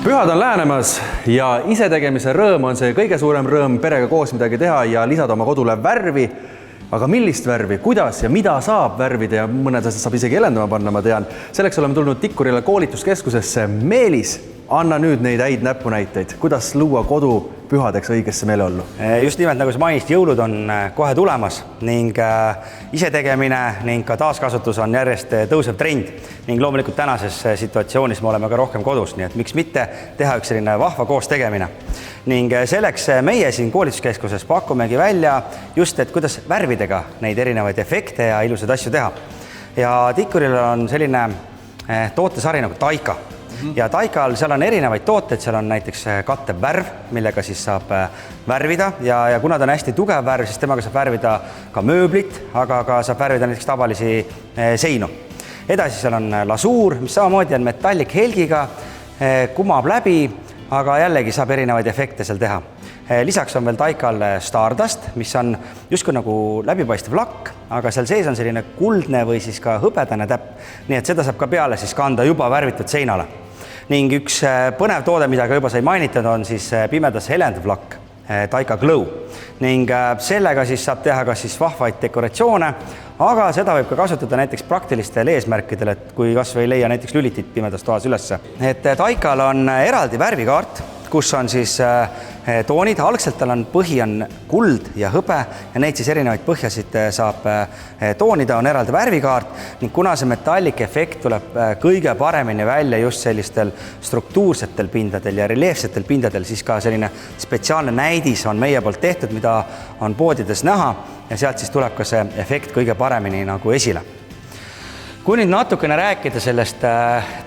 Pühad on lähenemas ja isetegemise rõõm on see kõige suurem rõõm perega koos midagi teha ja lisada oma kodule värvi. Aga millist värvi, kuidas ja mida saab värvida ja mõned asjad saab isegi helendama panna, ma tean. Selleks oleme tulnud Tikkurile koolituskeskusesse. Meelis, anna nüüd neid häid näpunäiteid, kuidas luua kodu pühadeks õigesse meeleollu. Just nimelt nagu sa mainisid, jõulud on kohe tulemas ning isetegemine ning ka taaskasutus on järjest tõusev trend ning loomulikult tänases situatsioonis me oleme ka rohkem kodus, nii et miks mitte teha üks selline vahva koos tegemine. Ning selleks meie siin koolituskeskuses pakumegi välja just, et kuidas värvidega neid erinevaid efekte ja ilusaid asju teha. Ja Tikkuril on selline tootesari nagu Taika. Ja Taikal seal on erinevaid tooteid, seal on näiteks kattev värv, millega siis saab värvida ja kuna ta on hästi tugev värv, siis temaga saab värvida ka mööblit, aga ka saab värvida näiteks tavalisi seinu. Edasi seal on lasuur, mis samamoodi on metallik helgiga, kumab läbi, aga jällegi saab erinevaid efekte seal teha. Lisaks on veel Taikal Stardust, mis on justkui nagu läbipaistev lakk, aga seal sees on selline kuldne või siis ka hõbedane täpp, nii et seda saab ka peale siis kanda juba värvitud seinale. Ning üks põnev toode, mida ka juba sai mainitud, on siis pimedas helendav lakk, Taika Glow. Ning sellega siis saab teha ka siis vahvaid dekoratsioone, aga seda võib ka kasutada näiteks praktilistel eesmärkidel, et kui kas või leia näiteks lülitit pimedas toas ülesse. Et Taikal on eraldi värvikaart, kus on siis toonid, algselt tal on põhi on kuld ja hõbe ja neid siis erinevaid põhjasid saab toonida, on eraldi värvikaart ning kuna see metallik efekt tuleb kõige paremini välja just sellistel struktuursetel pindadel ja reljeefsetel pindadel, siis ka selline spetsiaalne näidis on meie poolt tehtud, mida on poodides näha ja sealt siis tuleb ka see efekt kõige paremini nagu esile. Kui nüüd natukene rääkida sellest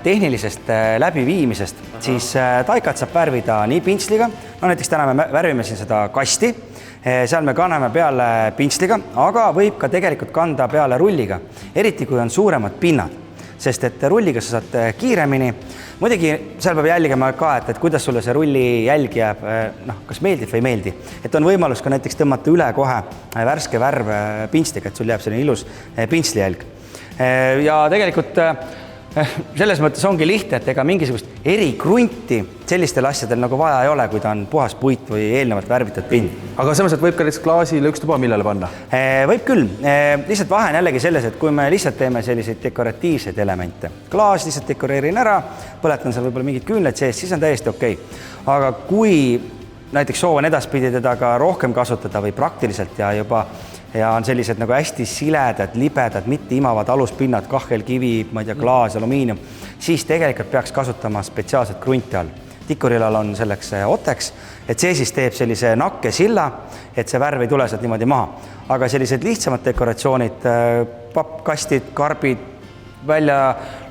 tehnilisest läbiviimisest, siis Taikat saab värvida nii pintsliga, no näiteks täna me värvime siin seda kasti, seal me kanname peale pintsliga, aga võib ka tegelikult kanda peale rulliga, eriti kui on suuremad pinnad, sest et rulliga sa saad kiiremini, muidugi seal peab jälgima ka, et kuidas sulle see rulli jälg jääb, kas meeldib või ei meeldi, et on võimalus ka näiteks tõmmata üle kohe värske värv pintsliga, et sul jääb selline ilus pintslijälg. Ja tegelikult selles mõttes ongi lihtne, et ega mingisugust erikrunti sellistel asjadel nagu vaja ei ole, kui ta on puhas puit või eelnevalt värvitud pind. Aga selles mõttes võib ka klaasile ükstuba millele panna? Võib küll. Lihtsalt vahe on jällegi selles, et kui me lihtsalt teeme selliseid dekoratiivseid elemente, klaas lihtsalt dekoreerin ära, põletan seal võib-olla mingid küünled sees, siis on täiesti okei. Aga kui näiteks soovin edaspidi teda ka rohkem kasutada või praktiliselt ja on sellised nagu hästi siledad, libedad, mitte imavad aluspinnad, kahhelkivi, ma ei tea, klaas, alumiinium, siis tegelikult peaks kasutama spetsiaalset krunti all. Tikkurilal on selleks oteks, et see siis teeb sellise nakke silla, et see värv ei tule sealt niimoodi maha. Aga sellised lihtsamad dekoratsioonid, pappkastid, karbid, välja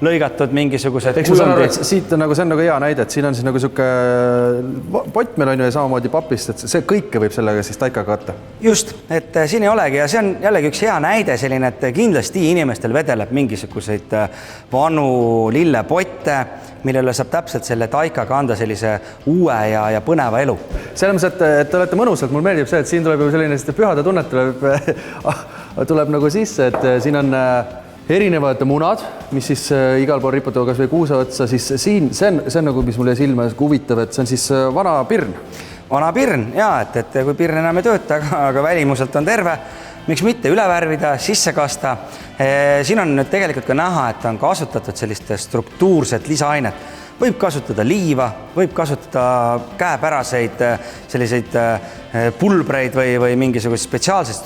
lõigatud mingisugused kujundid. Siit on nagu, see on nagu hea näide, et siin on siis nagu siuke pott meil on ju ja samamoodi papist, et see kõike võib sellega siis Taikaga katta. Just, et siin ei olegi ja see on jällegi üks hea näide selline, et kindlasti inimestel vedeleb mingisuguseid vanu lillepotte, millele saab täpselt selle Taikaga anda sellise uue ja põneva elu. Selles mõttes, et te olete mõnusalt, mul meeldib see, et siin tuleb ju selline pühade tunnet tuleb nagu sisse, et siin on erinevad munad, mis siis igal pool riputavad kas või kuusa otsa, siis siin see on nagu, mis mulle silma huvitav, et see on siis vana pirn. Vana pirn, jaa, et kui pirn enam ei tööta, aga välimuselt on terve, miks mitte üle värvida, sisse kasta. Siin on nüüd tegelikult ka näha, et on kasutatud sellist struktuurset lisaainet. Võib kasutada liiva, võib kasutada käepäraseid selliseid pulbreid või mingisugust spetsiaalseid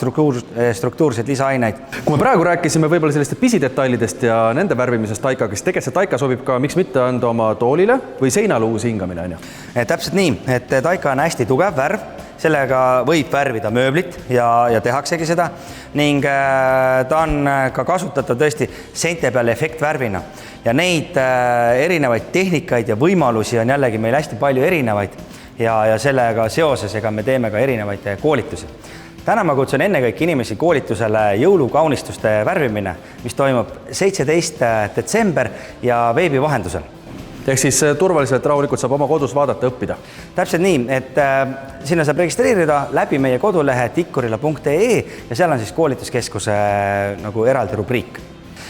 struktuurseid lisaaineid. Kui me praegu rääkisime võib-olla selliste pisidetailidest ja nende värvimisest Taikaga, siis tegelikult see Taika sobib ka, miks mitte anda oma toolile või seinaluus hingamine, on ju? Täpselt nii, et Taika on hästi tugev värv, sellega võib värvida mööblit ja tehaksegi seda ning ta on ka kasutatud tõesti seinte peal efektvärvina ja neid erinevaid tehnikaid ja võimalusi on jällegi meil hästi palju erinevaid ja sellega seoses ega me teeme ka erinevaid koolitusi. Täna ma kutsun ennekõike inimesi koolitusele jõulukaunistuste värvimine, mis toimub 17. detsember ja veebi vahendusel. Ehk siis turvaliselt rahulikult saab oma kodus vaadata ja õppida. Täpselt nii, et sinna saab registreerida läbi meie kodulehe tikkurila.ee ja seal on siis koolituskeskuse nagu eraldi rubriik.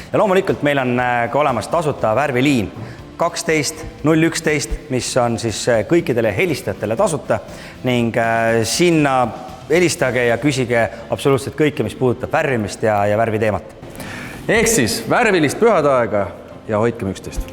Ja loomulikult meil on ka olemas tasuta värviliin 12 011, mis on siis kõikidele helistajatele tasuta ning sinna helistage ja küsige absoluutselt kõike, mis puudutab värvimist ja värviteemat. Ehk siis värvilist pühade aega ja hoidkem üksteist.